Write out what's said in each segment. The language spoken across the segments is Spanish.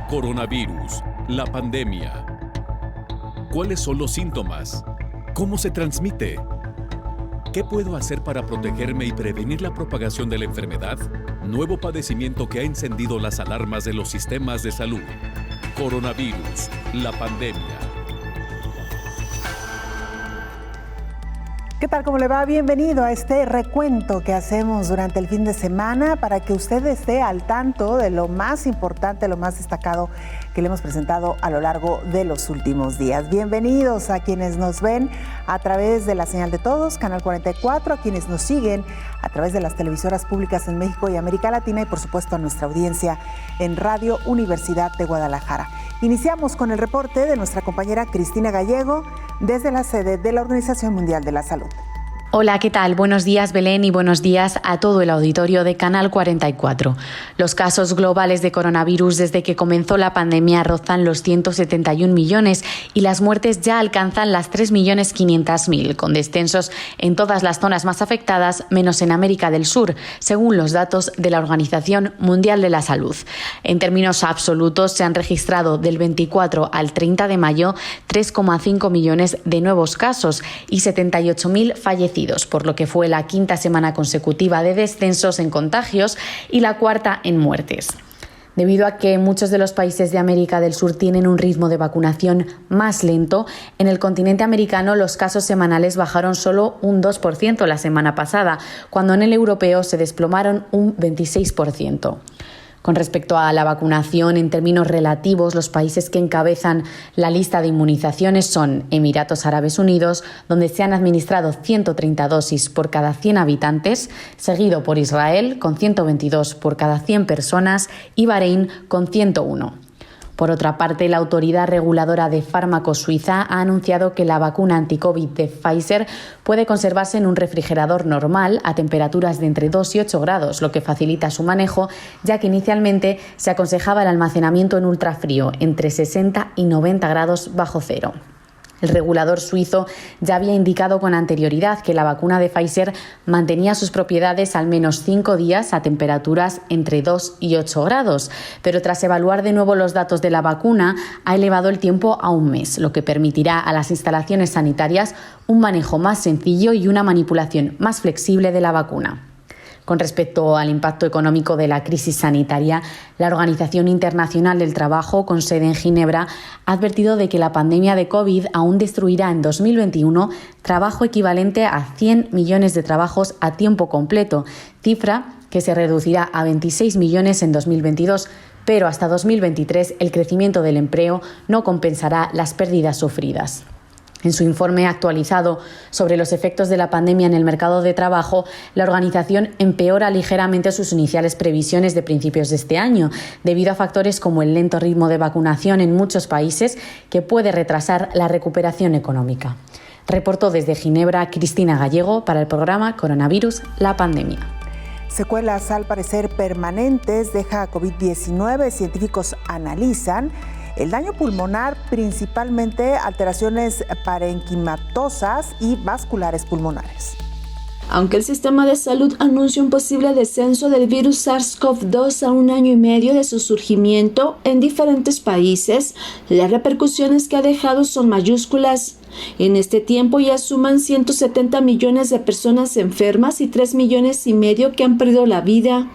Coronavirus, la pandemia. ¿Cuáles son los síntomas? ¿Cómo se transmite? ¿Qué puedo hacer para protegerme y prevenir la propagación de la enfermedad? Nuevo padecimiento que ha encendido las alarmas de los sistemas de salud. Coronavirus, la pandemia. ¿Qué tal? ¿Cómo le va? Bienvenido a este recuento que hacemos durante el fin de semana para que usted esté al tanto de lo más importante, lo más destacado que le hemos presentado a lo largo de los últimos días. Bienvenidos a quienes nos ven a través de la señal de todos, Canal 44, a quienes nos siguen a través de las televisoras públicas en México y América Latina y por supuesto a nuestra audiencia en Radio Universidad de Guadalajara. Iniciamos con el reporte de nuestra compañera Cristina Gallego desde la sede de la Organización Mundial de la Salud. Hola, ¿qué tal? Buenos días, Belén, y buenos días a todo el auditorio de Canal 44. Los casos globales de coronavirus desde que comenzó la pandemia rozan los 171 millones y las muertes ya alcanzan las 3.500.000, con descensos en todas las zonas más afectadas, menos en América del Sur, según los datos de la Organización Mundial de la Salud. En términos absolutos, se han registrado del 24 al 30 de mayo 3,5 millones de nuevos casos y 78.000 fallecidos, por lo que fue la quinta semana consecutiva de descensos en contagios y la cuarta en muertes. Debido a que muchos de los países de América del Sur tienen un ritmo de vacunación más lento, en el continente americano los casos semanales bajaron solo un 2% la semana pasada, cuando en el europeo se desplomaron un 26%. Con respecto a la vacunación, en términos relativos, los países que encabezan la lista de inmunizaciones son Emiratos Árabes Unidos, donde se han administrado 130 dosis por cada 100 habitantes, seguido por Israel, con 122 por cada 100 personas, y Bahrein, con 101. Por otra parte, la Autoridad Reguladora de Fármacos suiza ha anunciado que la vacuna anti-COVID de Pfizer puede conservarse en un refrigerador normal a temperaturas de entre 2 y 8 grados, lo que facilita su manejo, ya que inicialmente se aconsejaba el almacenamiento en ultrafrío, entre 60 y 90 grados bajo cero. El regulador suizo ya había indicado con anterioridad que la vacuna de Pfizer mantenía sus propiedades al menos 5 días a temperaturas entre 2 y 8 grados, pero tras evaluar de nuevo los datos de la vacuna ha elevado el tiempo a un mes, lo que permitirá a las instalaciones sanitarias un manejo más sencillo y una manipulación más flexible de la vacuna. Con respecto al impacto económico de la crisis sanitaria, la Organización Internacional del Trabajo, con sede en Ginebra, ha advertido de que la pandemia de COVID aún destruirá en 2021 trabajo equivalente a 100 millones de trabajos a tiempo completo, cifra que se reducirá a 26 millones en 2022, pero hasta 2023 el crecimiento del empleo no compensará las pérdidas sufridas. En su informe actualizado sobre los efectos de la pandemia en el mercado de trabajo, la organización empeora ligeramente sus iniciales previsiones de principios de este año, debido a factores como el lento ritmo de vacunación en muchos países, que puede retrasar la recuperación económica. Reportó desde Ginebra Cristina Gallego para el programa Coronavirus, la pandemia. Secuelas al parecer permanentes deja COVID-19. Científicos analizan el daño pulmonar, principalmente alteraciones parenquimatosas y vasculares pulmonares. Aunque el sistema de salud anuncia un posible descenso del virus SARS-CoV-2 a 1 año y medio de su surgimiento en diferentes países, las repercusiones que ha dejado son mayúsculas. En este tiempo ya suman 170 millones de personas enfermas y 3,5 millones que han perdido la vida.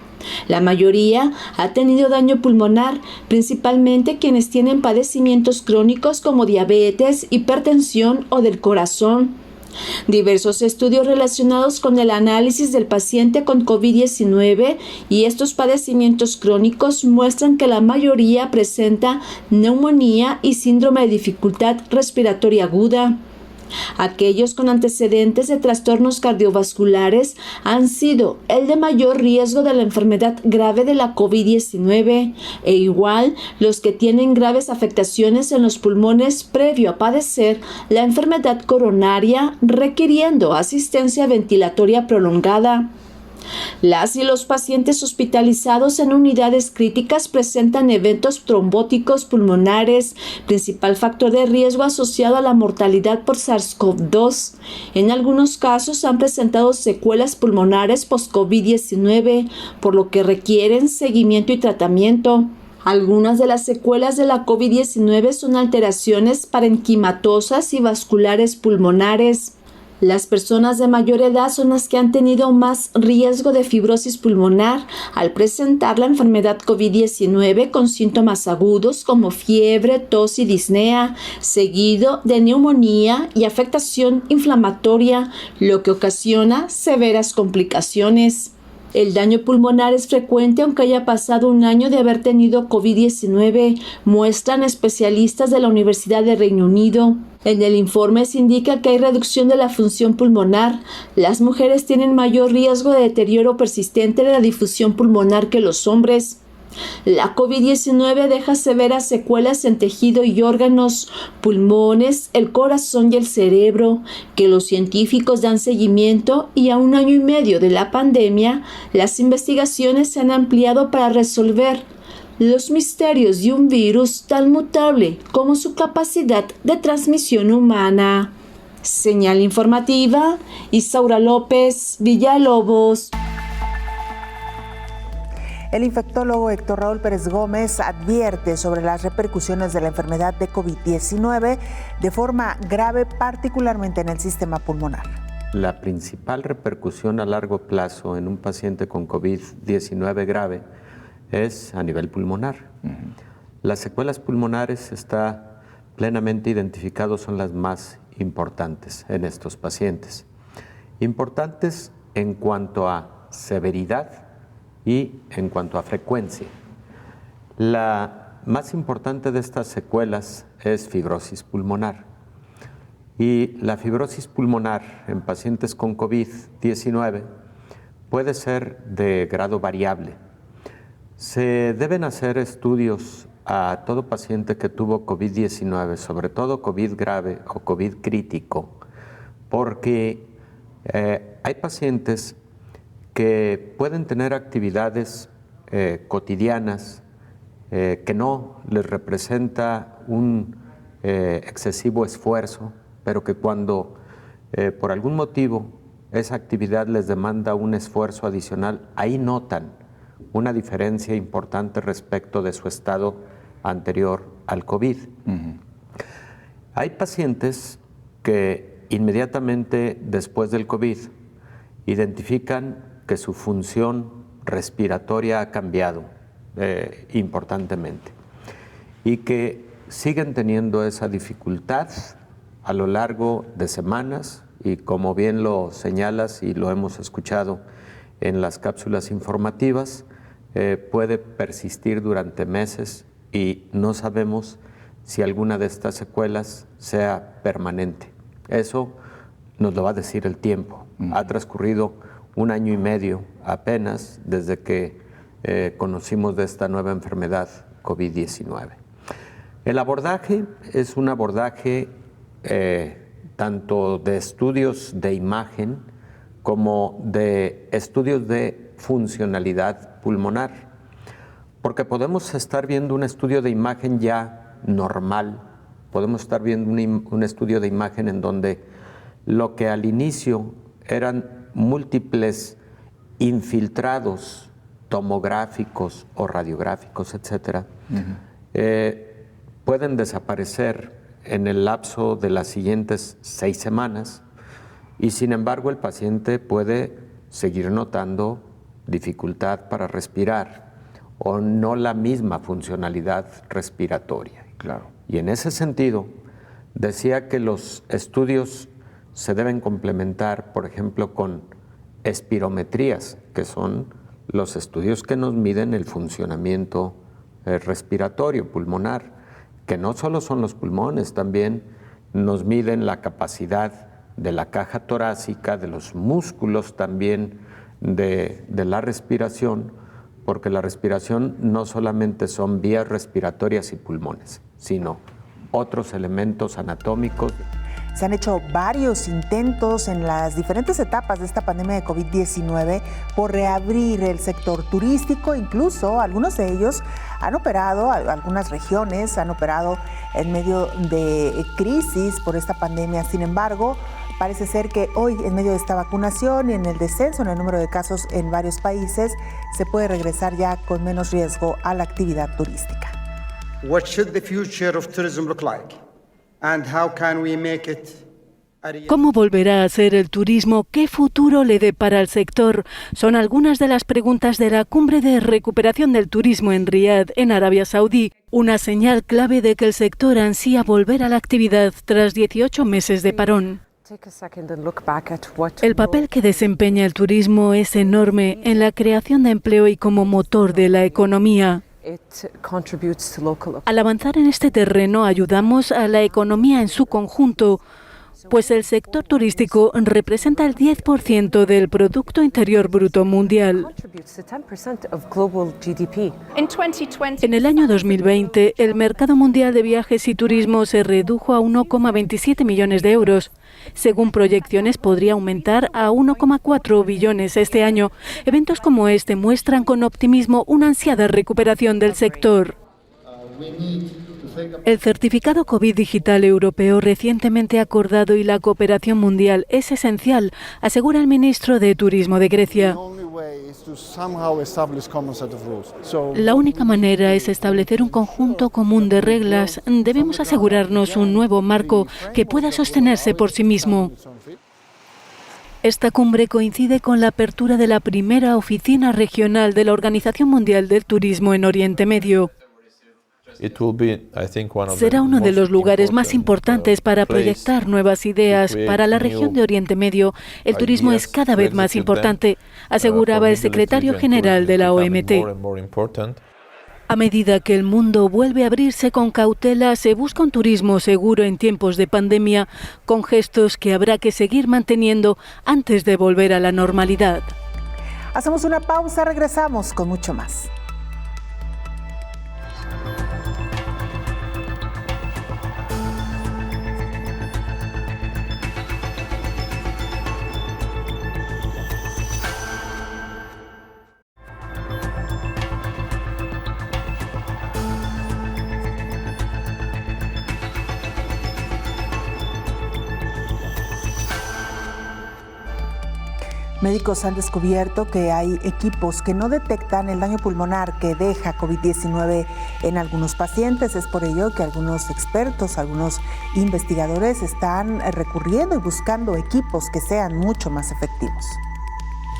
La mayoría ha tenido daño pulmonar, principalmente quienes tienen padecimientos crónicos como diabetes, hipertensión o del corazón. Diversos estudios relacionados con el análisis del paciente con COVID-19 y estos padecimientos crónicos muestran que la mayoría presenta neumonía y síndrome de dificultad respiratoria aguda. Aquellos con antecedentes de trastornos cardiovasculares han sido el de mayor riesgo de la enfermedad grave de la COVID-19 e igual los que tienen graves afectaciones en los pulmones previo a padecer la enfermedad coronaria requiriendo asistencia ventilatoria prolongada. Las y los pacientes hospitalizados en unidades críticas presentan eventos trombóticos pulmonares, principal factor de riesgo asociado a la mortalidad por SARS-CoV-2. En algunos casos han presentado secuelas pulmonares post-COVID-19, por lo que requieren seguimiento y tratamiento. Algunas de las secuelas de la COVID-19 son alteraciones parenquimatosas y vasculares pulmonares. Las personas de mayor edad son las que han tenido más riesgo de fibrosis pulmonar al presentar la enfermedad COVID-19 con síntomas agudos como fiebre, tos y disnea, seguido de neumonía y afectación inflamatoria, lo que ocasiona severas complicaciones. El daño pulmonar es frecuente aunque haya pasado un año de haber tenido COVID-19, muestran especialistas de la Universidad de Reino Unido. En el informe se indica que hay reducción de la función pulmonar. Las mujeres tienen mayor riesgo de deterioro persistente de la difusión pulmonar que los hombres. La COVID-19 deja severas secuelas en tejido y órganos, pulmones, el corazón y el cerebro, que los científicos dan seguimiento y a un año y medio de la pandemia, las investigaciones se han ampliado para resolver los misterios de un virus tan mutable como su capacidad de transmisión humana. Señal informativa, Isaura López Villalobos. El infectólogo Héctor Raúl Pérez Gómez advierte sobre las repercusiones de la enfermedad de COVID-19 de forma grave, particularmente en el sistema pulmonar. La principal repercusión a largo plazo en un paciente con COVID-19 grave es a nivel pulmonar. Las secuelas pulmonares está plenamente identificadas, son las más importantes en estos pacientes. Importantes en cuanto a severidad y en cuanto a frecuencia. La más importante de estas secuelas es fibrosis pulmonar. Y la fibrosis pulmonar en pacientes con COVID-19 puede ser de grado variable. Se deben hacer estudios a todo paciente que tuvo COVID-19, sobre todo COVID grave o COVID crítico, porque hay pacientes que pueden tener actividades cotidianas que no les representa un excesivo esfuerzo, pero que cuando por algún motivo esa actividad les demanda un esfuerzo adicional, ahí notan una diferencia importante respecto de su estado anterior al COVID. Hay pacientes que inmediatamente después del COVID identifican que su función respiratoria ha cambiado importantemente y que siguen teniendo esa dificultad a lo largo de semanas y, como bien lo señalas y lo hemos escuchado en las cápsulas informativas, puede persistir durante meses y no sabemos si alguna de estas secuelas sea permanente. Eso nos lo va a decir el tiempo. Ha transcurrido un año y medio apenas desde que conocimos de esta nueva enfermedad COVID-19. El abordaje es un abordaje tanto de estudios de imagen como de estudios de funcionalidad pulmonar, porque podemos estar viendo un estudio de imagen ya normal, podemos estar viendo un estudio de imagen en donde lo que al inicio eran múltiples infiltrados tomográficos o radiográficos, etcétera, pueden desaparecer en el lapso de las siguientes 6 semanas y sin embargo el paciente puede seguir notando dificultad para respirar o no la misma funcionalidad respiratoria. Claro. Y en ese sentido, decía que los estudios se deben complementar, por ejemplo, con espirometrías, que son los estudios que nos miden el funcionamiento respiratorio pulmonar, que no solo son los pulmones, también nos miden la capacidad de la caja torácica, de los músculos también de la respiración, porque la respiración no solamente son vías respiratorias y pulmones, sino otros elementos anatómicos. Se han hecho varios intentos en las diferentes etapas de esta pandemia de COVID-19 por reabrir el sector turístico, incluso algunos de ellos han operado, algunas regiones han operado en medio de crisis por esta pandemia. Sin embargo, Parece ser que hoy, en medio de esta vacunación y en el descenso en el número de casos en varios países, se puede regresar ya con menos riesgo a la actividad turística. What should the future of tourism look like? And how can we make it? ¿Cómo volverá a ser el turismo? ¿Qué futuro le depara al sector? Son algunas de las preguntas de la cumbre de recuperación del turismo en Riad, en Arabia Saudí, una señal clave de que el sector ansía volver a la actividad tras 18 meses de parón. El papel que desempeña el turismo es enorme en la creación de empleo y como motor de la economía. Al avanzar en este terreno, ayudamos a la economía en su conjunto, pues el sector turístico representa el 10% del Producto Interior Bruto mundial. En el año 2020, el mercado mundial de viajes y turismo se redujo a 1,27 millones de euros. Según proyecciones, podría aumentar a 1,4 billones este año. Eventos como este muestran con optimismo una ansiada recuperación del sector. El certificado COVID digital europeo recientemente acordado y la cooperación mundial es esencial, asegura el ministro de Turismo de Grecia. La única manera es establecer un conjunto común de reglas. Debemos asegurarnos un nuevo marco que pueda sostenerse por sí mismo. Esta cumbre coincide con la apertura de la primera oficina regional de la Organización Mundial del Turismo en Oriente Medio. Será uno de los lugares más importantes para proyectar nuevas ideas. Para la región de Oriente Medio, el turismo es cada vez más importante, aseguraba el secretario general de la OMT. A medida que el mundo vuelve a abrirse con cautela, se busca un turismo seguro en tiempos de pandemia, con gestos que habrá que seguir manteniendo antes de volver a la normalidad. Hacemos una pausa, regresamos con mucho más. Médicos han descubierto que hay equipos que no detectan el daño pulmonar que deja COVID-19 en algunos pacientes. Es por ello que algunos expertos, algunos investigadores están recurriendo y buscando equipos que sean mucho más efectivos.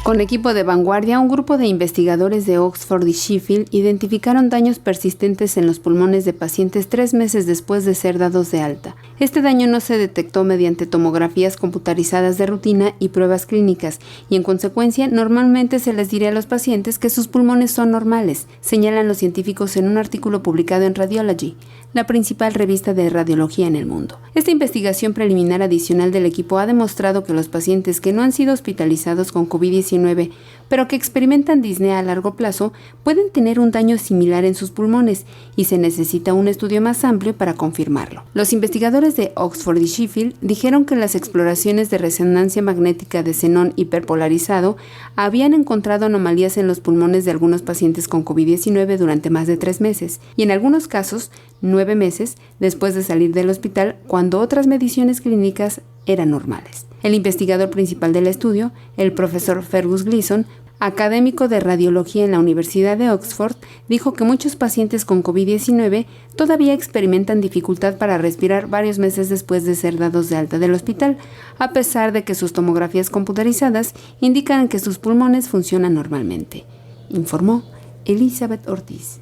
Con equipo de vanguardia, un grupo de investigadores de Oxford y Sheffield identificaron daños persistentes en los pulmones de pacientes 3 meses después de ser dados de alta. Este daño no se detectó mediante tomografías computarizadas de rutina y pruebas clínicas, y en consecuencia normalmente se les diría a los pacientes que sus pulmones son normales, señalan los científicos en un artículo publicado en Radiology, la principal revista de radiología en el mundo. Esta investigación preliminar adicional del equipo ha demostrado que los pacientes que no han sido hospitalizados con COVID-19, pero que experimentan disnea a largo plazo, pueden tener un daño similar en sus pulmones, y se necesita un estudio más amplio para confirmarlo. Los investigadores de Oxford y Sheffield dijeron que las exploraciones de resonancia magnética de xenón hiperpolarizado habían encontrado anomalías en los pulmones de algunos pacientes con COVID-19 durante más de 3 meses, y en algunos casos 9 meses después de salir del hospital, cuando otras mediciones clínicas eran normales. El investigador principal del estudio, el profesor Fergus Gleeson, académico de radiología en la Universidad de Oxford, dijo que muchos pacientes con COVID-19 todavía experimentan dificultad para respirar varios meses después de ser dados de alta del hospital, a pesar de que sus tomografías computarizadas indican que sus pulmones funcionan normalmente, informó Elizabeth Ortiz.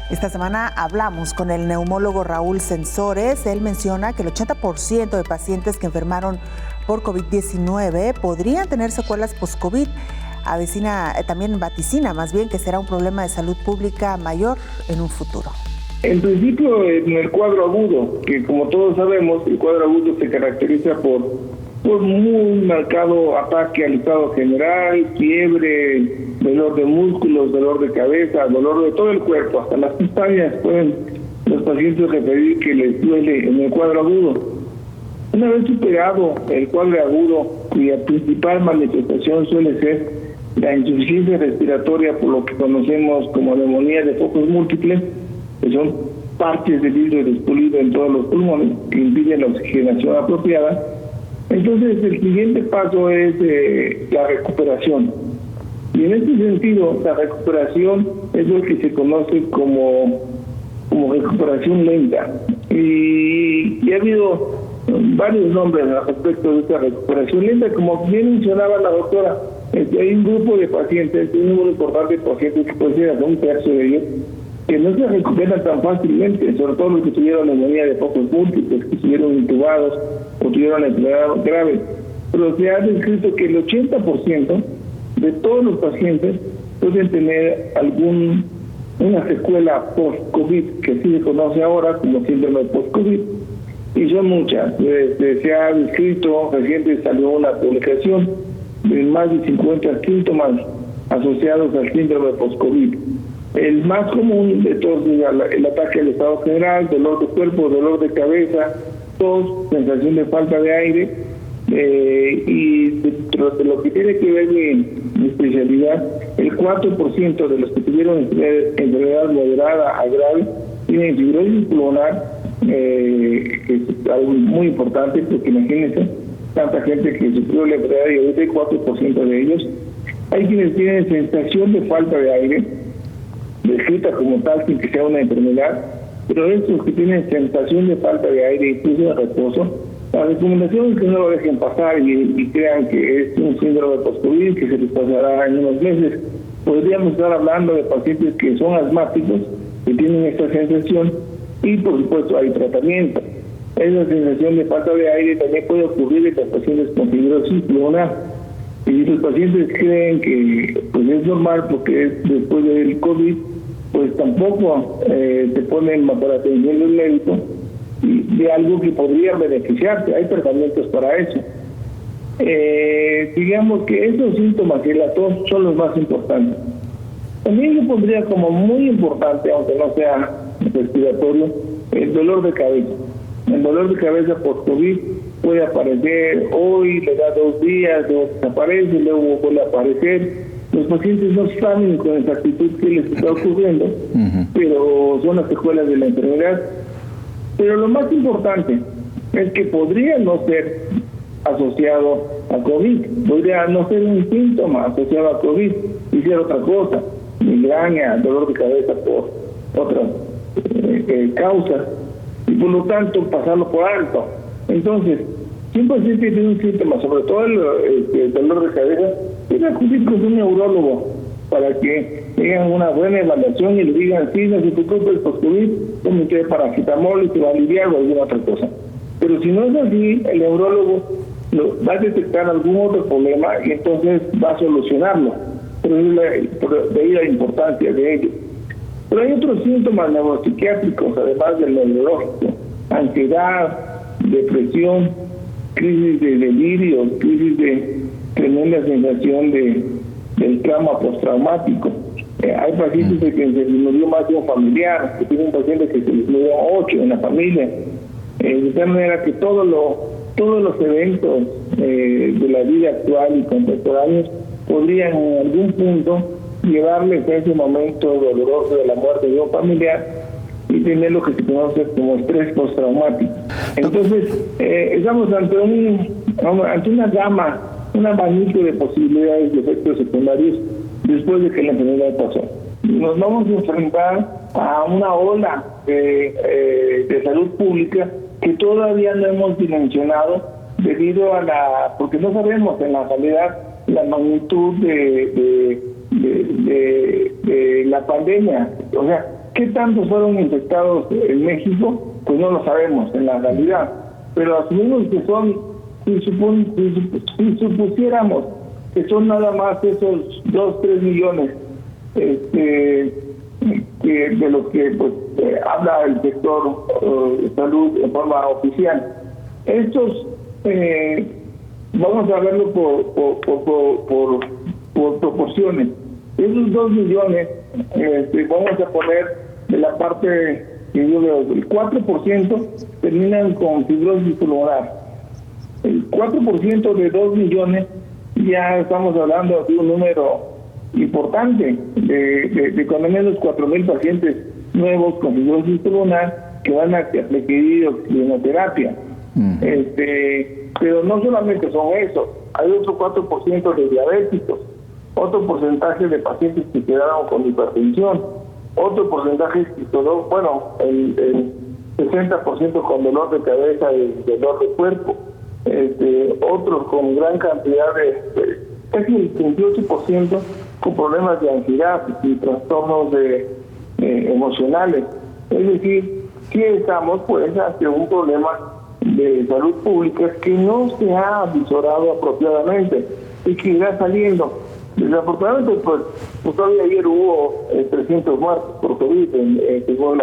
Esta semana hablamos con el neumólogo Raúl Sensores. Él menciona que el 80% de pacientes que enfermaron por COVID-19 podrían tener secuelas post-COVID. También vaticina más bien que será un problema de salud pública mayor en un futuro. En principio, en el cuadro agudo, que como todos sabemos, el cuadro agudo se caracteriza por muy marcado ataque al estado general, fiebre, dolor de músculos, dolor de cabeza, dolor de todo el cuerpo, hasta las pestañas pueden los pacientes referir que les duele en el cuadro agudo. Una vez superado el cuadro agudo, cuya principal manifestación suele ser la insuficiencia respiratoria, por lo que conocemos como neumonía de focos múltiples, que son parches de vidrio despulido en todos los pulmones que impiden la oxigenación apropiada. Entonces, el siguiente paso es la recuperación. Y en este sentido, la recuperación es lo que se conoce como recuperación lenta. Y ha habido varios nombres al respecto de esta recuperación lenta. Como bien mencionaba la doctora, hay un grupo de pacientes, un número importante de pacientes que puede ser hasta un tercio de ellos, que no se recuperan tan fácilmente, sobre todo los que tuvieron neumonía de focos múltiples, que estuvieron intubados o tuvieron enfermedad grave. Pero se ha descrito que el 80% de todos los pacientes pueden tener una secuela post-COVID, que así se conoce ahora como síndrome post-COVID, y son muchas. Se ha descrito, reciente salió una publicación de más de 50 síntomas asociados al síndrome post-COVID. El más común de todos es el ataque al estado general, dolor de cuerpo, dolor de cabeza, tos, sensación de falta de aire, y de lo que tiene que ver mi especialidad, el 4% de los que tuvieron enfermedad moderada a grave tienen fibrosis pulmonar, que es algo muy importante, porque imagínense tanta gente que sufrió la enfermedad y ahorita hay 4% de ellos. Hay quienes tienen sensación de falta de aire, descrita como tal sin que sea una enfermedad, pero estos que tienen sensación de falta de aire, incluso de reposo, la recomendación es que no lo dejen pasar y crean que es un síndrome post-COVID que se les pasará en unos meses. Podríamos estar hablando de pacientes que son asmáticos, que tienen esta sensación, y por supuesto hay tratamiento. Esa sensación de falta de aire también puede ocurrir en los pacientes con fibrosis pulmonar. Y los pacientes creen que pues es normal porque es después del COVID, pues tampoco se ponen bajo la atención del médico y de algo que podría beneficiarse. Hay tratamientos para eso. Digamos que esos síntomas y la tos son los más importantes. También yo pondría como muy importante, aunque no sea respiratorio, el dolor de cabeza. El dolor de cabeza por COVID puede aparecer hoy, le da 2 días, luego desaparece, luego vuelve a aparecer. Los pacientes no saben con exactitud qué les está ocurriendo, pero son las secuelas de la enfermedad. Pero lo más importante es que podría no ser asociado a COVID, podría no ser un síntoma asociado a COVID y ser otra cosa, migraña, dolor de cabeza por otras causas, y por lo tanto pasarlo por alto. Entonces, si un paciente tiene un síntoma, sobre todo el dolor de cabeza, tiene que acudir con un neurólogo para que tengan una buena evaluación y le digan, sí, no se preocupe, el post-COVID, tómate paracetamol y se va a aliviar o alguna otra cosa. Pero si no es así, el neurólogo va a detectar algún otro problema y entonces va a solucionarlo. Pero de ahí la importancia de ello. Pero hay otros síntomas neuropsiquiátricos, además del neurológico: ansiedad, depresión, crisis de delirio, crisis de tremenda sensación del trauma postraumático. Hay pacientes que se les murió más de un familiar, que tiene un paciente que se les murió 8 en la familia. De tal manera que todos los eventos de la vida actual y contemporáneos podrían en algún punto llevarles a ese momento doloroso de la muerte de un familiar y tener lo que se conoce como estrés postraumático. Entonces, estamos ante una gama, un abanico de posibilidades de efectos secundarios después de que la enfermedad pasó. Nos vamos a enfrentar a una ola de salud pública que todavía no hemos dimensionado debido a porque no sabemos en la realidad la magnitud de la pandemia. O sea, ¿qué tantos fueron infectados en México? Pues no lo sabemos en la realidad, pero asumimos que son, si supusiéramos que son nada más esos 2-3 millones de lo que pues, habla el sector de salud en forma oficial. Estos vamos a verlo por proporciones. Esos 2 millones vamos a poner de la parte que yo veo, el 4% terminan con fibrosis pulmonar. El 4% de 2 millones ya estamos hablando de un número importante, de cuando menos 4,000 pacientes nuevos con fibrosis pulmonar que van a requerir oxigenoterapia. Pero no solamente son eso, hay otro 4% de diabéticos, otro porcentaje de pacientes que quedaron con hipertensión, otro porcentaje que quedó, bueno, el 60% con dolor de cabeza y dolor de cuerpo, otros con gran cantidad casi el 28% con problemas de ansiedad y trastornos emocionales. Es decir, sí estamos pues ante un problema de salud pública que no se ha avisorado apropiadamente y que irá saliendo. Desafortunadamente, pues todavía ayer hubo 300 muertos por COVID, según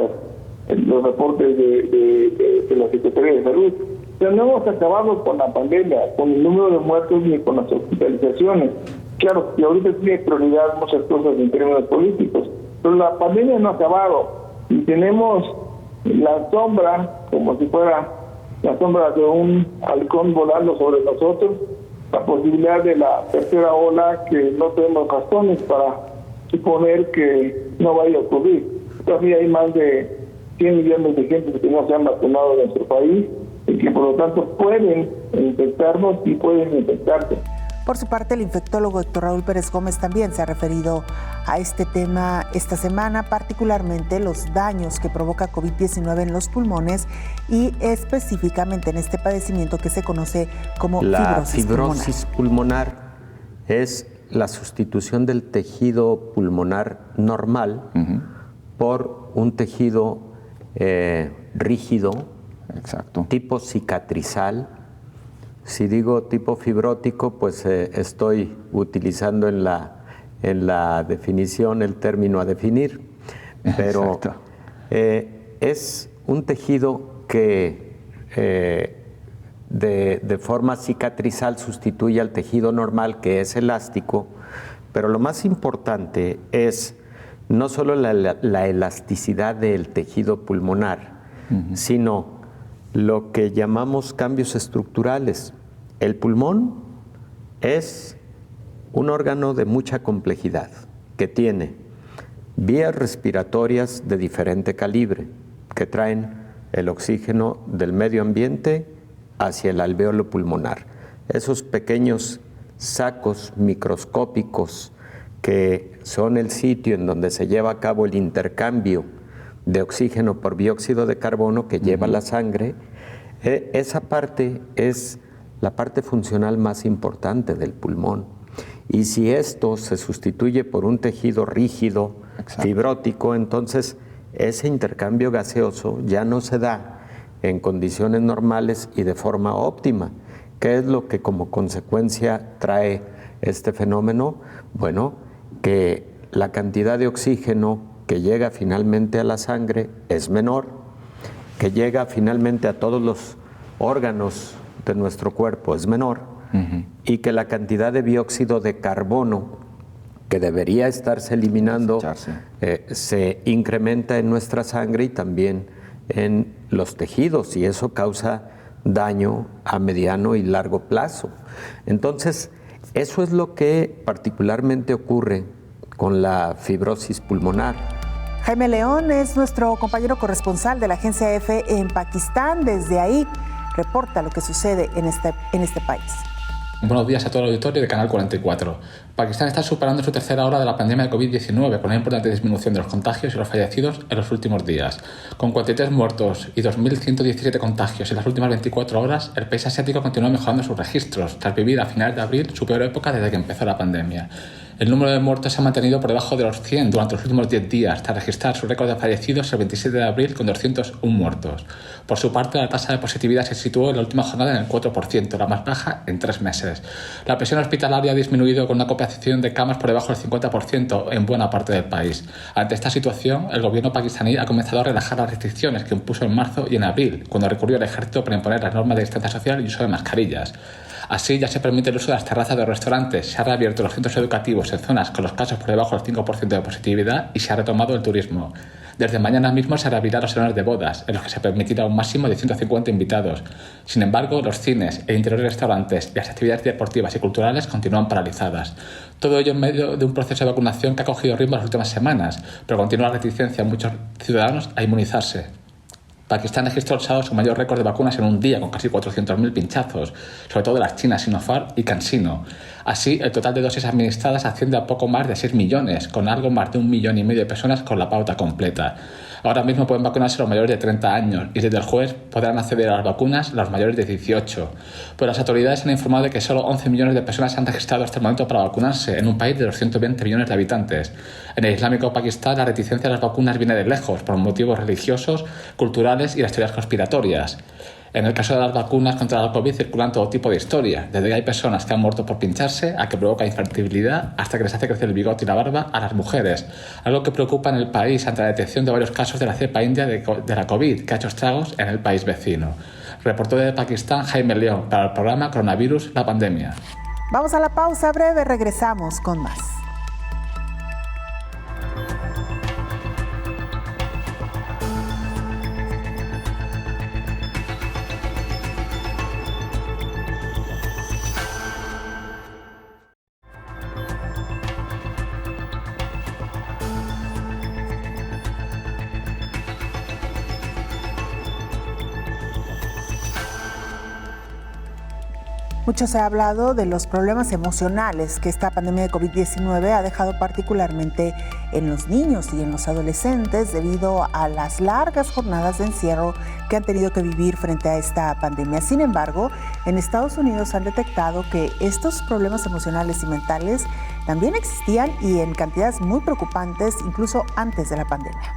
los reportes de la Secretaría de Salud. Pero no hemos acabado con la pandemia, con el número de muertos ni con las hospitalizaciones. Claro, que ahorita tiene prioridad muchas cosas en términos políticos, pero la pandemia no ha acabado y tenemos la sombra, como si fuera la sombra de un halcón volando sobre nosotros, la posibilidad de la tercera ola que no tenemos razones para suponer que no vaya a ocurrir. Todavía hay más de 100 millones de gente que no se han vacunado en nuestro país y que por lo tanto pueden infectarnos y pueden infectarse. Por su parte, el infectólogo Héctor Raúl Pérez Gómez también se ha referido a este tema esta semana, particularmente los daños que provoca COVID-19 en los pulmones y específicamente en este padecimiento que se conoce como fibrosis pulmonar. Es la sustitución del tejido pulmonar normal por un tejido rígido, tipo cicatrizal. Si digo tipo fibrótico, pues estoy utilizando en la definición el término a definir, pero es un tejido que de forma cicatrizal sustituye al tejido normal, que es elástico, pero lo más importante es no solo la elasticidad del tejido pulmonar, sino lo que llamamos cambios estructurales. El pulmón es un órgano de mucha complejidad que tiene vías respiratorias de diferente calibre que traen el oxígeno del medio ambiente hacia el alvéolo pulmonar. Esos pequeños sacos microscópicos que son el sitio en donde se lleva a cabo el intercambio de oxígeno por dióxido de carbono que lleva la sangre, esa parte es la parte funcional más importante del pulmón. Y si esto se sustituye por un tejido rígido, fibrótico, entonces ese intercambio gaseoso ya no se da en condiciones normales y de forma óptima. ¿Qué es lo que como consecuencia trae este fenómeno? Bueno, que la cantidad de oxígeno que llega finalmente a la sangre es menor, que llega finalmente a todos los órganos de nuestro cuerpo es menor, y que la cantidad de dióxido de carbono que debería estarse eliminando se incrementa en nuestra sangre y también en los tejidos, y eso causa daño a mediano y largo plazo. Entonces, eso es lo que particularmente ocurre con la fibrosis pulmonar. Jaime León es nuestro compañero corresponsal de la agencia EFE en Pakistán. Desde ahí reporta lo que sucede en este país. Buenos días a todo el auditorio de Canal 44. Pakistán está superando su tercera ola de la pandemia de COVID-19 con una importante disminución de los contagios y los fallecidos en los últimos días. Con 43 muertos y 2.117 contagios en las últimas 24 horas, el país asiático continúa mejorando sus registros, tras vivir a finales de abril su peor época desde que empezó la pandemia. El número de muertos se ha mantenido por debajo de los 100 durante los últimos 10 días, tras registrar su récord de fallecidos el 27 de abril con 201 muertos. Por su parte, la tasa de positividad se situó en la última jornada en el 4%, la más baja en 3 meses. La presión hospitalaria ha disminuido con una ocupación de camas por debajo del 50% en buena parte del país. Ante esta situación, el gobierno pakistaní ha comenzado a relajar las restricciones que impuso en marzo y en abril, cuando recurrió al ejército para imponer las normas de distancia social y uso de mascarillas. Así, ya se permite el uso de las terrazas de restaurantes, se han reabierto los centros educativos en zonas con los casos por debajo del 5% de positividad y se ha retomado el turismo. Desde mañana mismo se reabrirán los salones de bodas, en los que se permitirá un máximo de 150 invitados. Sin embargo, los cines, el interior de restaurantes y las actividades deportivas y culturales continúan paralizadas. Todo ello en medio de un proceso de vacunación que ha cogido ritmo las últimas semanas, pero continúa la reticencia de muchos ciudadanos a inmunizarse. Pakistán registró el sábado su mayor récord de vacunas en un día, con casi 400.000 pinchazos, sobre todo de las chinas Sinopharm y CanSino. Así, el total de dosis administradas asciende a poco más de 6 millones, con algo más de 1,5 millones de personas con la pauta completa. Ahora mismo pueden vacunarse los mayores de 30 años y desde el jueves podrán acceder a las vacunas los mayores de 18. Pero las autoridades han informado de que solo 11 millones de personas se han registrado hasta el momento para vacunarse en un país de 220 millones de habitantes. En el islámico Pakistán, la reticencia a las vacunas viene de lejos, por motivos religiosos, culturales y las teorías conspiratorias. En el caso de las vacunas contra la COVID circulan todo tipo de historias, desde que hay personas que han muerto por pincharse, a que provoca infertilidad, hasta que les hace crecer el bigote y la barba a las mujeres, algo que preocupa en el país ante la detección de varios casos de la cepa india de la COVID, que ha hecho estragos en el país vecino. Reportó desde Pakistán Jaime León para el programa Coronavirus, la pandemia. Vamos a la pausa breve, regresamos con más. Mucho se ha hablado de los problemas emocionales que esta pandemia de COVID-19 ha dejado particularmente en los niños y en los adolescentes debido a las largas jornadas de encierro que han tenido que vivir frente a esta pandemia. Sin embargo, en Estados Unidos han detectado que estos problemas emocionales y mentales también existían y en cantidades muy preocupantes incluso antes de la pandemia.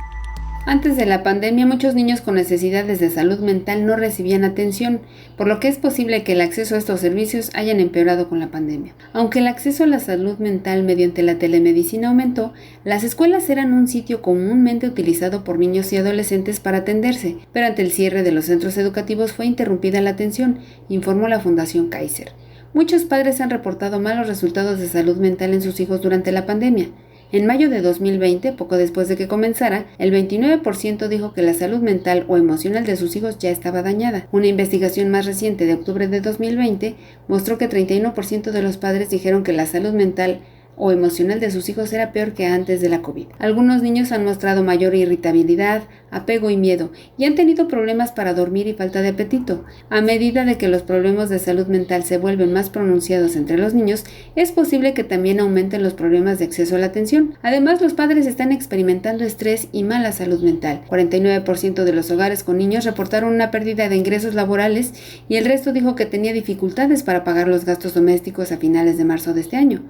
Antes de la pandemia, muchos niños con necesidades de salud mental no recibían atención, por lo que es posible que el acceso a estos servicios hayan empeorado con la pandemia. Aunque el acceso a la salud mental mediante la telemedicina aumentó, las escuelas eran un sitio comúnmente utilizado por niños y adolescentes para atenderse, pero ante el cierre de los centros educativos fue interrumpida la atención, informó la Fundación Kaiser. Muchos padres han reportado malos resultados de salud mental en sus hijos durante la pandemia. En mayo de 2020, poco después de que comenzara, el 29% dijo que la salud mental o emocional de sus hijos ya estaba dañada. Una investigación más reciente de octubre de 2020 mostró que 31% de los padres dijeron que la salud mental o emocional de sus hijos era peor que antes de la COVID. Algunos niños han mostrado mayor irritabilidad, apego y miedo, y han tenido problemas para dormir y falta de apetito. A medida de que los problemas de salud mental se vuelven más pronunciados entre los niños, es posible que también aumenten los problemas de acceso a la atención. Además, los padres están experimentando estrés y mala salud mental. 49% de los hogares con niños reportaron una pérdida de ingresos laborales y el resto dijo que tenía dificultades para pagar los gastos domésticos a finales de marzo de este año.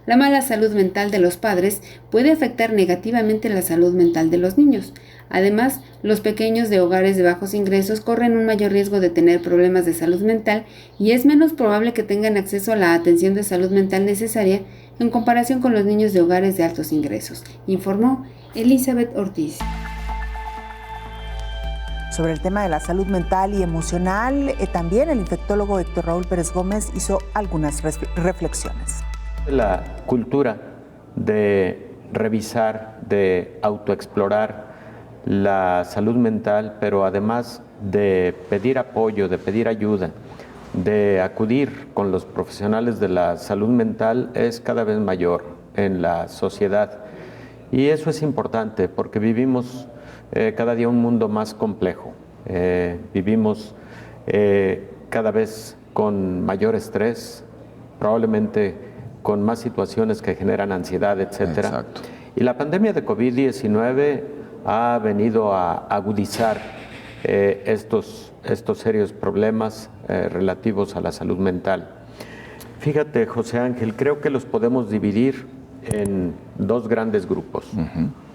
La mala salud mental de los padres puede afectar negativamente la salud mental de los niños. Además, los pequeños de hogares de bajos ingresos corren un mayor riesgo de tener problemas de salud mental y es menos probable que tengan acceso a la atención de salud mental necesaria en comparación con los niños de hogares de altos ingresos, informó Elizabeth Ortiz. Sobre el tema de la salud mental y emocional, también el infectólogo Héctor Raúl Pérez Gómez hizo algunas reflexiones. La cultura de revisar, de autoexplorar la salud mental, pero además de pedir apoyo, de pedir ayuda, de acudir con los profesionales de la salud mental es cada vez mayor en la sociedad. Y eso es importante porque vivimos cada día un mundo más complejo. Vivimos cada vez con mayor estrés, probablemente con más situaciones que generan ansiedad, etcétera. Exacto. Y la pandemia de COVID-19 ha venido a agudizar estos serios problemas relativos a la salud mental. Fíjate, José Ángel, creo que los podemos dividir en dos grandes grupos.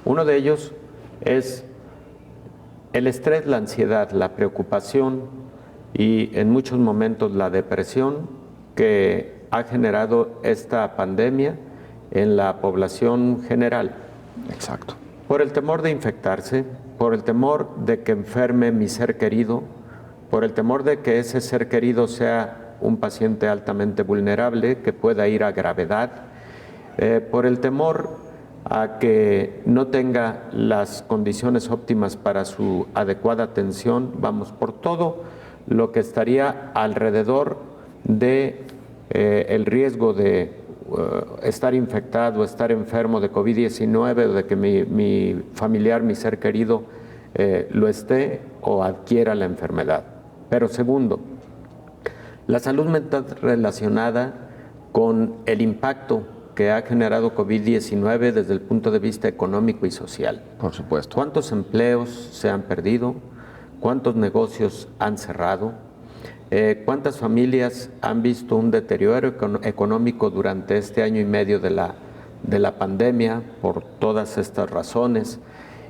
Uno de ellos es el estrés, la ansiedad, la preocupación y en muchos momentos la depresión que ha generado esta pandemia en la población general. Exacto. Por el temor de infectarse, por el temor de que enferme mi ser querido, por el temor de que ese ser querido sea un paciente altamente vulnerable, que pueda ir a gravedad, por el temor a que no tenga las condiciones óptimas para su adecuada atención, vamos, por todo lo que estaría alrededor de el riesgo de estar infectado, estar enfermo de COVID-19 o de que mi familiar, mi ser querido lo esté o adquiera la enfermedad. Pero segundo, la salud mental relacionada con el impacto que ha generado COVID-19 desde el punto de vista económico y social. Por supuesto. ¿Cuántos empleos se han perdido? ¿Cuántos negocios han cerrado? ¿Cuántas familias han visto un deterioro económico durante este año y medio de la pandemia por todas estas razones?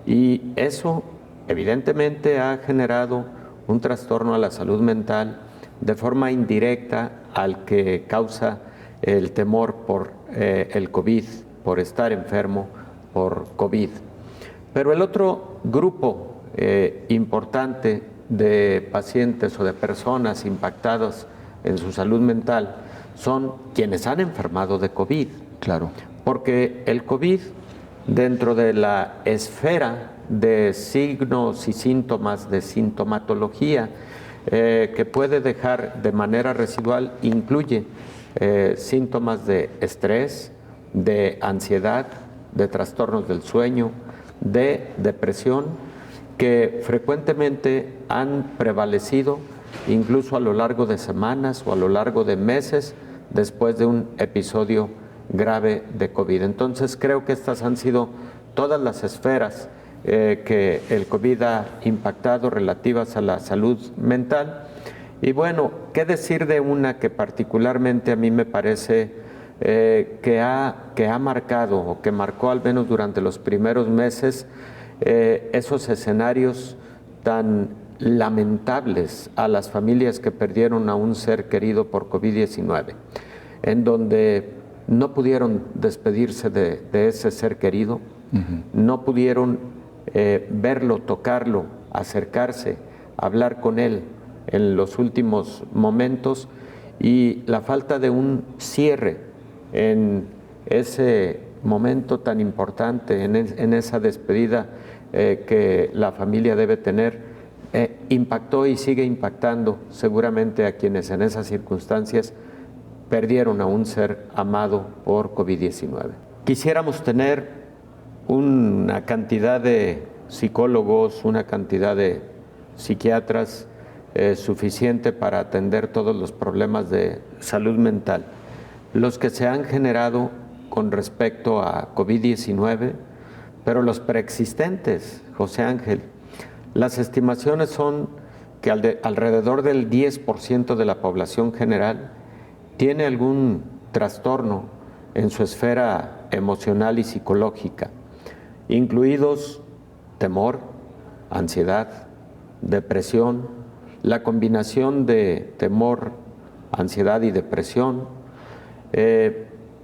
Y eso evidentemente ha generado un trastorno a la salud mental de forma indirecta al que causa el temor por el COVID, por estar enfermo por COVID. Pero el otro grupo importante de pacientes o de personas impactadas en su salud mental son quienes han enfermado de COVID. Claro. Porque el COVID, dentro de la esfera de signos y síntomas, de sintomatología, que puede dejar de manera residual, incluye síntomas de estrés, de ansiedad, de trastornos del sueño, de depresión, que frecuentemente han prevalecido incluso a lo largo de semanas o a lo largo de meses después de un episodio grave de COVID. Entonces creo que estas han sido todas las esferas que el COVID ha impactado relativas a la salud mental. Y bueno, ¿qué decir de una que particularmente a mí me parece que ha marcado o que marcó al menos durante los primeros meses esos escenarios tan lamentables a las familias que perdieron a un ser querido por COVID-19, en donde no pudieron despedirse de ese ser querido, no pudieron verlo, tocarlo, acercarse, hablar con él en los últimos momentos, y la falta de un cierre en ese momento tan importante, en esa despedida que la familia debe tener, impactó y sigue impactando seguramente a quienes en esas circunstancias perdieron a un ser amado por COVID-19. Quisiéramos tener una cantidad de psicólogos, una cantidad de psiquiatras suficiente para atender todos los problemas de salud mental. Los que se han generado con respecto a COVID-19, pero los preexistentes, José Ángel, las estimaciones son que alrededor del 10% de la población general tiene algún trastorno en su esfera emocional y psicológica, incluidos temor, ansiedad, depresión, la combinación de temor, ansiedad y depresión,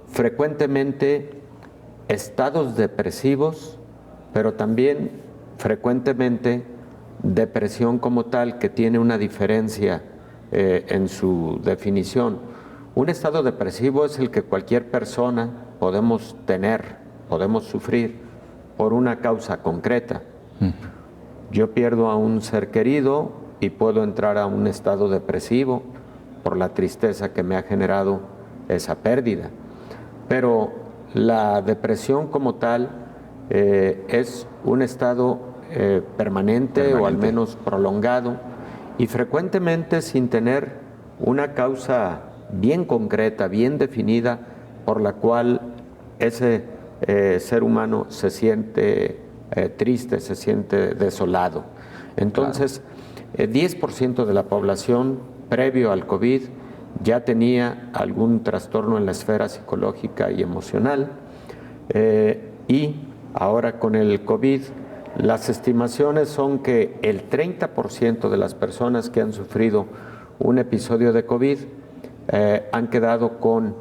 frecuentemente estados depresivos, pero también frecuentemente depresión como tal, que tiene una diferencia en su definición. Un estado depresivo es el que cualquier persona podemos tener, podemos sufrir por una causa concreta. Yo pierdo a un ser querido y puedo entrar a un estado depresivo por la tristeza que me ha generado esa pérdida. Pero la depresión como tal es un estado permanente o al menos prolongado, y frecuentemente sin tener una causa bien concreta, bien definida, por la cual ese ser humano se siente triste, se siente desolado. Entonces, 10% de la población previo al COVID ya tenía algún trastorno en la esfera psicológica y emocional, y ahora con el COVID las estimaciones son que el 30% de las personas que han sufrido un episodio de COVID han quedado con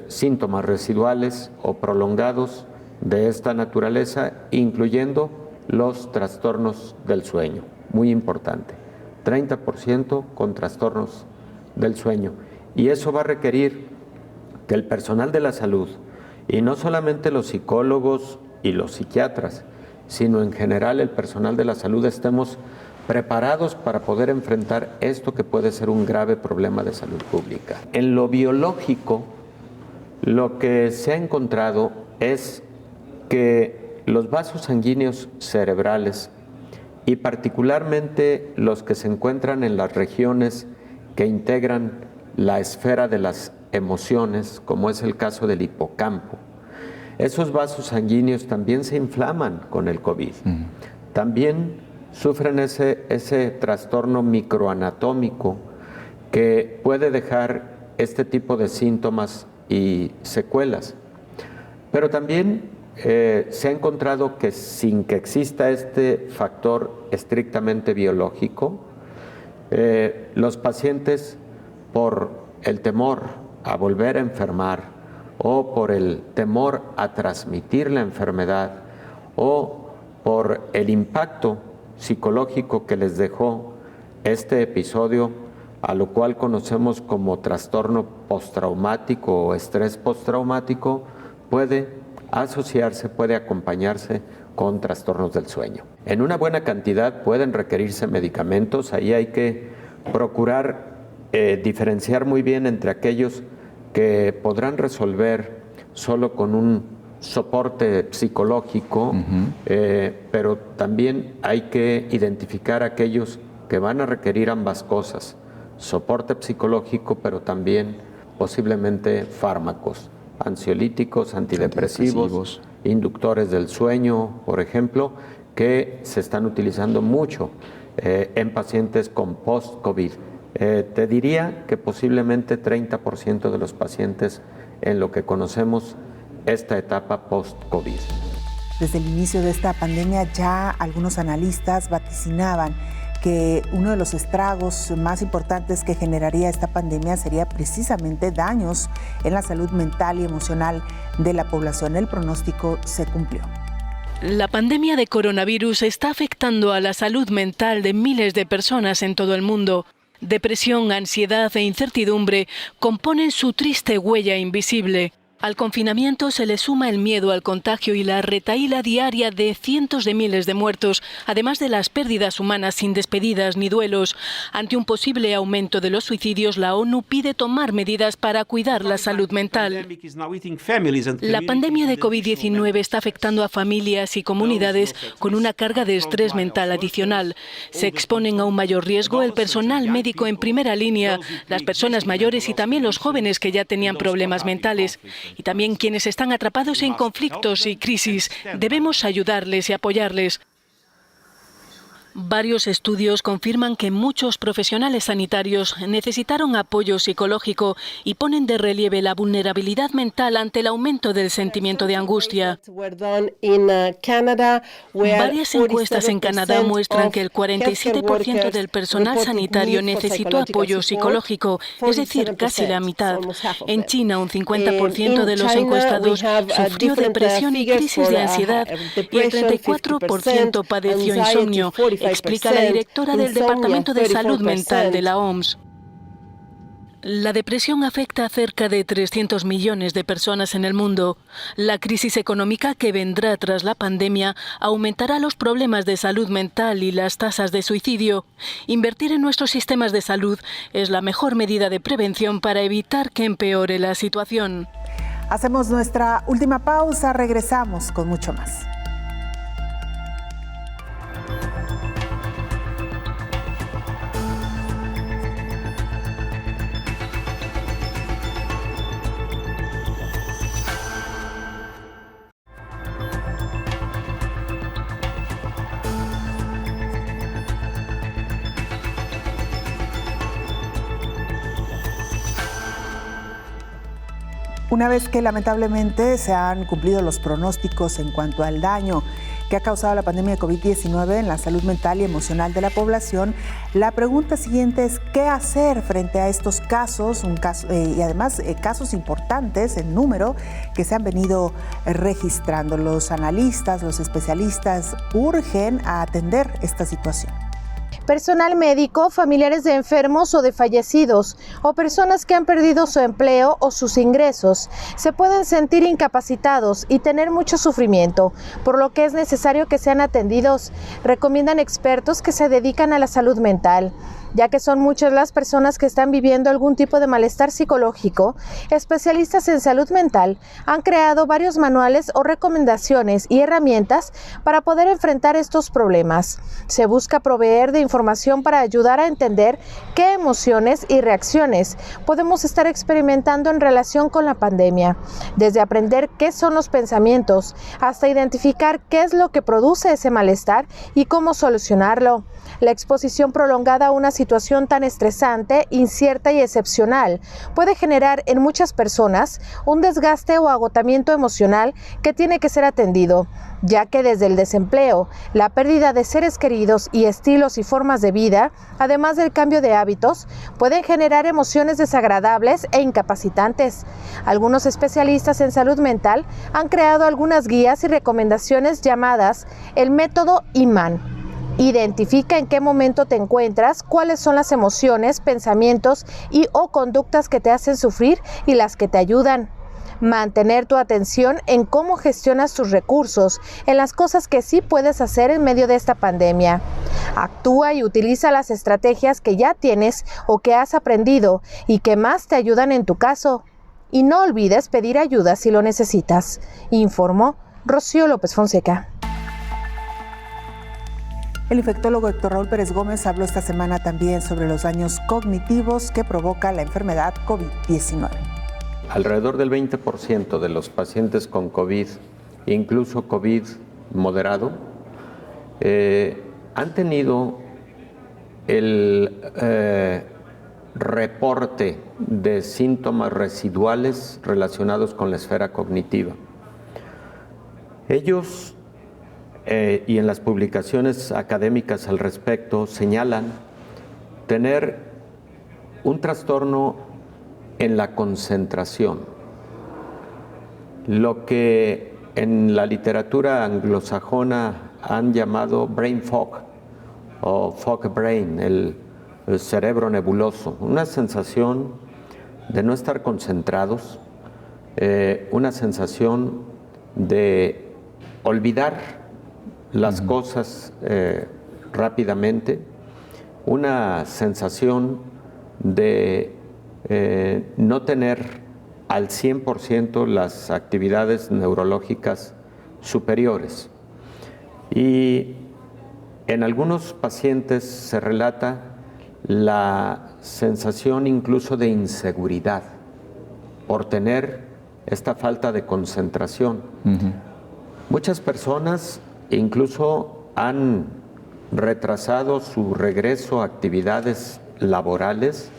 síntomas residuales o prolongados de esta naturaleza, incluyendo los trastornos del sueño. Muy importante, 30% con trastornos del sueño. Y eso va a requerir que el personal de la salud y no solamente los psicólogos y los psiquiatras, sino en general el personal de la salud estemos preparados para poder enfrentar esto que puede ser un grave problema de salud pública. En lo biológico, lo que se ha encontrado es que los vasos sanguíneos cerebrales y particularmente los que se encuentran en las regiones que integran la esfera de las emociones, como es el caso del hipocampo, esos vasos sanguíneos también se inflaman con el COVID. También sufren ese trastorno microanatómico que puede dejar este tipo de síntomas y secuelas. Pero también se ha encontrado que sin que exista este factor estrictamente biológico, los pacientes, por el temor a volver a enfermar o por el temor a transmitir la enfermedad o por el impacto psicológico que les dejó este episodio, a lo cual conocemos como trastorno postraumático o estrés postraumático, puede asociarse, puede acompañarse con trastornos del sueño. En una buena cantidad pueden requerirse medicamentos, ahí hay que procurar diferenciar muy bien entre aquellos que podrán resolver solo con un soporte psicológico, pero también hay que identificar aquellos que van a requerir ambas cosas, soporte psicológico, pero también posiblemente fármacos, ansiolíticos, antidepresivos, inductores del sueño, por ejemplo, que se están utilizando mucho en pacientes con post-COVID. Te diría que posiblemente 30% de los pacientes en lo que conocemos esta etapa post-COVID. Desde el inicio de esta pandemia ya algunos analistas vaticinaban que uno de los estragos más importantes que generaría esta pandemia sería precisamente daños en la salud mental y emocional de la población. El pronóstico se cumplió. La pandemia de coronavirus está afectando a la salud mental de miles de personas en todo el mundo. Depresión, ansiedad e incertidumbre componen su triste huella invisible. Al confinamiento se le suma el miedo al contagio y la retahíla diaria de cientos de miles de muertos, además de las pérdidas humanas sin despedidas ni duelos. Ante un posible aumento de los suicidios, la ONU pide tomar medidas para cuidar la salud mental. La pandemia de COVID-19 está afectando a familias y comunidades con una carga de estrés mental adicional. Se exponen a un mayor riesgo el personal médico en primera línea, las personas mayores y también los jóvenes que ya tenían problemas mentales. Y también quienes están atrapados en conflictos y crisis. Debemos ayudarles y apoyarles. Varios estudios confirman que muchos profesionales sanitarios necesitaron apoyo psicológico y ponen de relieve la vulnerabilidad mental ante el aumento del sentimiento de angustia. Varias encuestas en Canadá muestran que el 47% del personal sanitario necesitó apoyo psicológico, es decir, casi la mitad. En China, un 50% de los encuestados sufrió depresión y crisis de ansiedad y el 34% padeció insomnio, explica la directora del Departamento de Salud Mental de la OMS. La depresión afecta a cerca de 300 millones de personas en el mundo. La crisis económica que vendrá tras la pandemia aumentará los problemas de salud mental y las tasas de suicidio. Invertir en nuestros sistemas de salud es la mejor medida de prevención para evitar que empeore la situación. Hacemos nuestra última pausa, regresamos con mucho más. Una vez que lamentablemente se han cumplido los pronósticos en cuanto al daño que ha causado la pandemia de COVID-19 en la salud mental y emocional de la población, la pregunta siguiente es ¿qué hacer frente a estos casos? Y además casos importantes en número que se han venido registrando. Los analistas, los especialistas urgen a atender esta situación. Personal médico, familiares de enfermos o de fallecidos, o personas que han perdido su empleo o sus ingresos, se pueden sentir incapacitados y tener mucho sufrimiento, por lo que es necesario que sean atendidos. Recomiendan expertos que se dedican a la salud mental. Ya que son muchas las personas que están viviendo algún tipo de malestar psicológico, especialistas en salud mental han creado varios manuales o recomendaciones y herramientas para poder enfrentar estos problemas. Se busca proveer de información para ayudar a entender qué emociones y reacciones podemos estar experimentando en relación con la pandemia, desde aprender qué son los pensamientos hasta identificar qué es lo que produce ese malestar y cómo solucionarlo. La exposición prolongada a una situación tan estresante, incierta y excepcional puede generar en muchas personas un desgaste o agotamiento emocional que tiene que ser atendido, ya que desde el desempleo, la pérdida de seres queridos y estilos y formas de vida, además del cambio de hábitos, pueden generar emociones desagradables e incapacitantes. Algunos especialistas en salud mental han creado algunas guías y recomendaciones llamadas el método IMAN. Identifica en qué momento te encuentras, cuáles son las emociones, pensamientos y o conductas que te hacen sufrir y las que te ayudan. Mantener tu atención en cómo gestionas tus recursos, en las cosas que sí puedes hacer en medio de esta pandemia. Actúa y utiliza las estrategias que ya tienes o que has aprendido y que más te ayudan en tu caso. Y no olvides pedir ayuda si lo necesitas. Informó Rocío López Fonseca. El infectólogo Héctor Raúl Pérez Gómez habló esta semana también sobre los daños cognitivos que provoca la enfermedad COVID-19. Alrededor del 20% de los pacientes con COVID, incluso COVID moderado, han tenido el reporte de síntomas residuales relacionados con la esfera cognitiva. Ellos y en las publicaciones académicas al respecto señalan tener un trastorno en la concentración, lo que en la literatura anglosajona han llamado brain fog o fog brain, el cerebro nebuloso, una sensación de no estar concentrados, una sensación de olvidar las cosas rápidamente, una sensación de no tener al 100% las actividades neurológicas superiores. Y en algunos pacientes se relata la sensación incluso de inseguridad por tener esta falta de concentración. Muchas personas incluso han retrasado su regreso a actividades laborales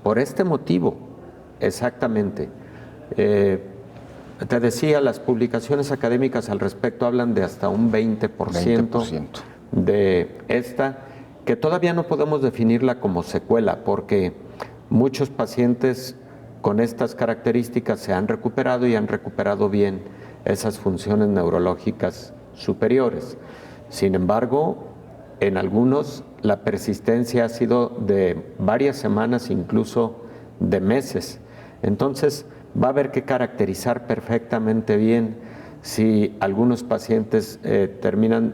por este motivo, exactamente. Te decía, las publicaciones académicas al respecto hablan de hasta un 20%. De esta, que todavía no podemos definirla como secuela, porque muchos pacientes con estas características se han recuperado y han recuperado bien esas funciones neurológicas superiores. Sin embargo, en algunos la persistencia ha sido de varias semanas, incluso de meses. Entonces, va a haber que caracterizar perfectamente bien si algunos pacientes terminan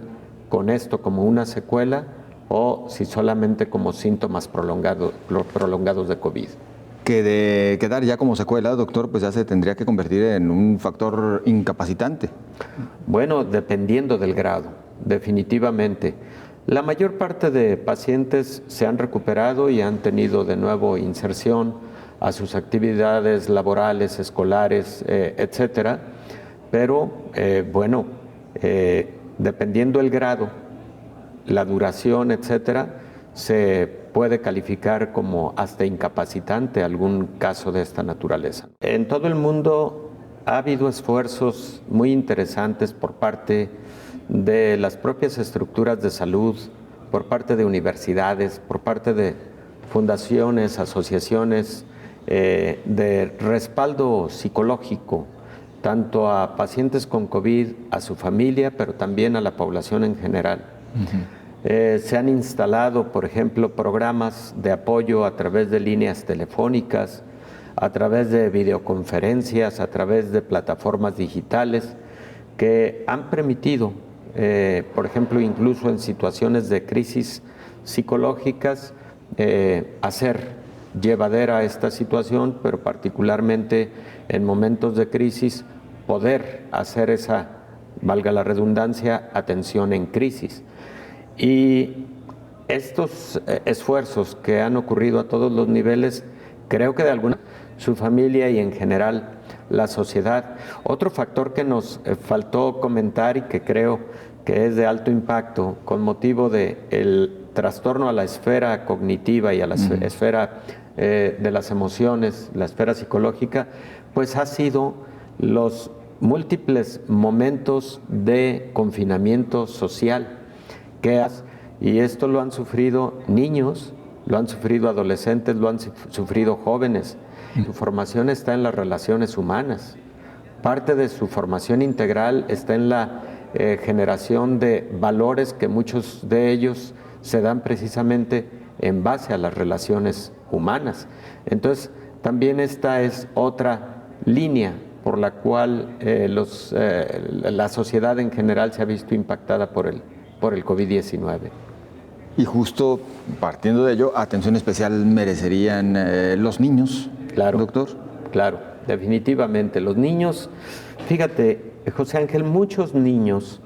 con esto como una secuela o si solamente como síntomas prolongados de COVID. Que de quedar ya como secuela, doctor, pues ya se tendría que convertir en un factor incapacitante. Bueno, dependiendo del grado, definitivamente. La mayor parte de pacientes se han recuperado y han tenido de nuevo inserción a sus actividades laborales, escolares, etcétera. Pero, dependiendo el grado, la duración, etcétera, se puede calificar como hasta incapacitante algún caso de esta naturaleza. En todo el mundo ha habido esfuerzos muy interesantes por parte de las propias estructuras de salud, por parte de universidades, por parte de fundaciones, asociaciones de respaldo psicológico, tanto a pacientes con COVID, a su familia, pero también a la población en general. Se han instalado, por ejemplo, programas de apoyo a través de líneas telefónicas, a través de videoconferencias, a través de plataformas digitales que han permitido, por ejemplo, incluso en situaciones de crisis psicológicas, hacer llevadera esta situación, pero particularmente en momentos de crisis, poder hacer esa, valga la redundancia, atención en crisis. Y estos esfuerzos que han ocurrido a todos los niveles, creo que de alguna manera su familia y en general la sociedad. Otro factor que nos faltó comentar y que creo que es de alto impacto con motivo del trastorno a la esfera cognitiva y a la esfera de las emociones, la esfera psicológica, pues ha sido los múltiples momentos de confinamiento social y esto lo han sufrido niños, lo han sufrido adolescentes, lo han sufrido jóvenes. Su formación está en las relaciones humanas. Parte de su formación integral está en la generación de valores que muchos de ellos se dan precisamente en base a las relaciones humanas. Entonces, también esta es otra línea por la cual la sociedad en general se ha visto impactada por el COVID-19. Y justo partiendo de ello, atención especial merecerían los niños, claro, doctor. Claro, definitivamente. Los niños, fíjate, José Ángel, muchos niños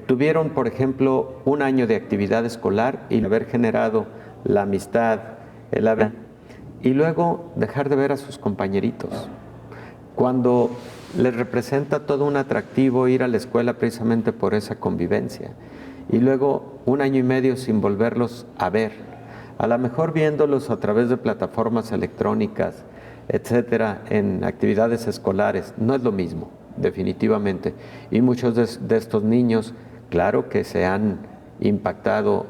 tuvieron, por ejemplo, un año de actividad escolar y haber generado la amistad, y luego dejar de ver a sus compañeritos. Cuando les representa todo un atractivo ir a la escuela precisamente por esa convivencia. Y luego un año y medio sin volverlos a ver, a lo mejor viéndolos a través de plataformas electrónicas, etcétera, en actividades escolares, no es lo mismo, definitivamente. Y muchos de estos niños, claro que se han impactado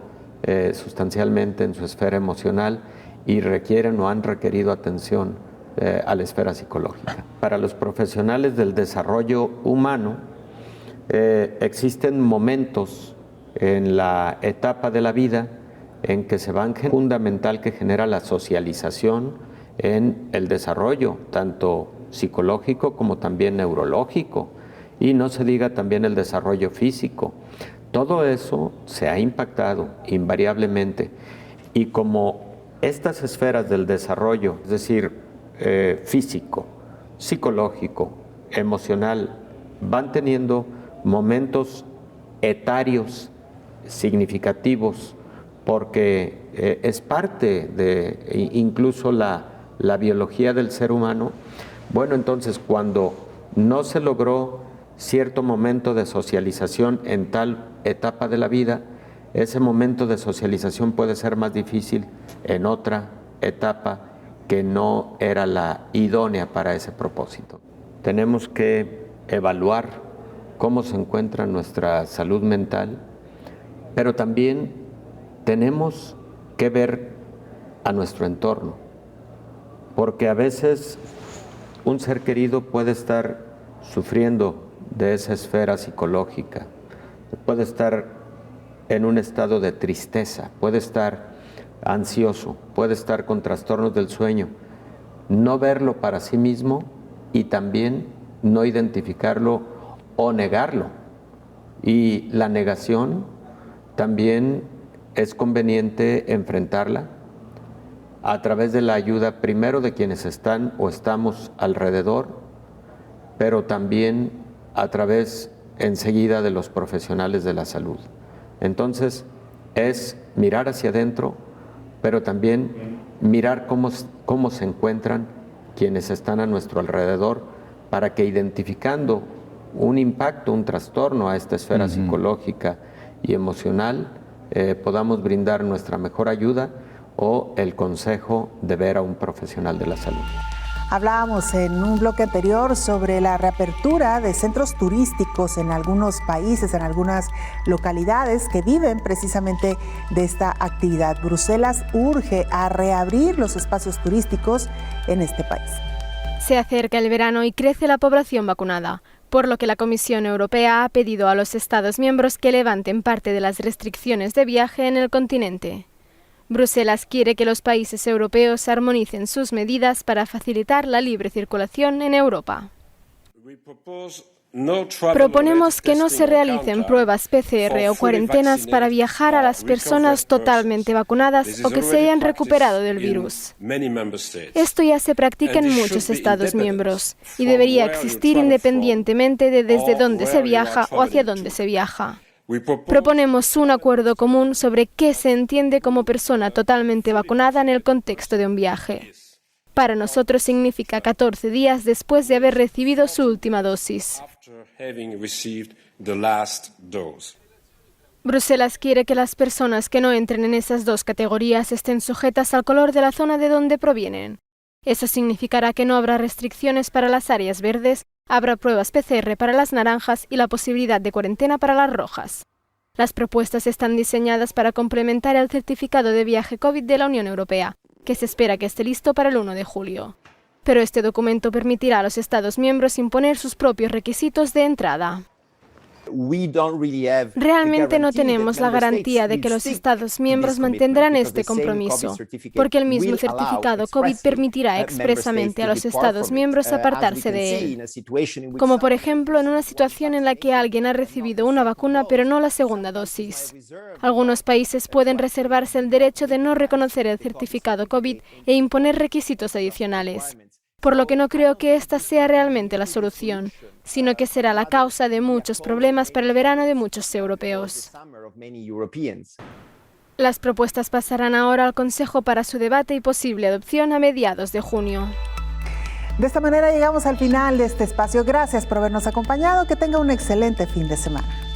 sustancialmente en su esfera emocional y requieren o han requerido atención a la esfera psicológica. Para los profesionales del desarrollo humano, existen momentos en la etapa de la vida en que se van fundamental que genera la socialización en el desarrollo, tanto psicológico como también neurológico, y no se diga también el desarrollo físico. Todo eso se ha impactado invariablemente, y como estas esferas del desarrollo, es decir, físico, psicológico, emocional, van teniendo momentos etarios significativos, porque es parte de incluso la biología del ser humano. Bueno, entonces cuando no se logró cierto momento de socialización en tal etapa de la vida, ese momento de socialización puede ser más difícil en otra etapa que no era la idónea para ese propósito. Tenemos que evaluar cómo se encuentra nuestra salud mental, pero también tenemos que ver a nuestro entorno, porque a veces un ser querido puede estar sufriendo de esa esfera psicológica, puede estar en un estado de tristeza, puede estar ansioso, puede estar con trastornos del sueño. No verlo para sí mismo y también no identificarlo o negarlo. Y la negación también es conveniente enfrentarla a través de la ayuda primero de quienes están o estamos alrededor, pero también a través enseguida de los profesionales de la salud. Entonces es mirar hacia adentro, pero también mirar cómo se encuentran quienes están a nuestro alrededor, para que identificando un impacto, un trastorno a esta esfera psicológica y emocional, podamos brindar nuestra mejor ayuda o el consejo de ver a un profesional de la salud. Hablábamos en un bloque anterior sobre la reapertura de centros turísticos en algunos países, en algunas localidades que viven precisamente de esta actividad. Bruselas urge a reabrir los espacios turísticos en este país. Se acerca el verano y crece la población vacunada. por lo que la Comisión Europea ha pedido a los Estados miembros que levanten parte de las restricciones de viaje en el continente. Bruselas quiere que los países europeos armonicen sus medidas para facilitar la libre circulación en Europa. Proponemos que no se realicen pruebas PCR o cuarentenas para viajar a las personas totalmente vacunadas o que se hayan recuperado del virus. Esto ya se practica en muchos Estados miembros y debería existir independientemente de desde dónde se viaja o hacia dónde se viaja. Proponemos un acuerdo común sobre qué se entiende como persona totalmente vacunada en el contexto de un viaje. Para nosotros significa 14 días después de haber recibido su última dosis. Bruselas quiere que las personas que no entren en esas dos categorías estén sujetas al color de la zona de donde provienen. Eso significará que no habrá restricciones para las áreas verdes, habrá pruebas PCR para las naranjas y la posibilidad de cuarentena para las rojas. Las propuestas están diseñadas para complementar el certificado de viaje COVID de la Unión Europea, que se espera que esté listo para el 1 de julio. Pero este documento permitirá a los Estados miembros imponer sus propios requisitos de entrada. Realmente no tenemos la garantía de que los Estados miembros mantendrán este compromiso, porque el mismo certificado COVID permitirá expresamente a los Estados miembros apartarse de él, como por ejemplo en una situación en la que alguien ha recibido una vacuna pero no la segunda dosis. Algunos países pueden reservarse el derecho de no reconocer el certificado COVID e imponer requisitos adicionales. Por lo que no creo que esta sea realmente la solución, sino que será la causa de muchos problemas para el verano de muchos europeos. Las propuestas pasarán ahora al Consejo para su debate y posible adopción a mediados de junio. De esta manera llegamos al final de este espacio. Gracias por habernos acompañado. Que tenga un excelente fin de semana.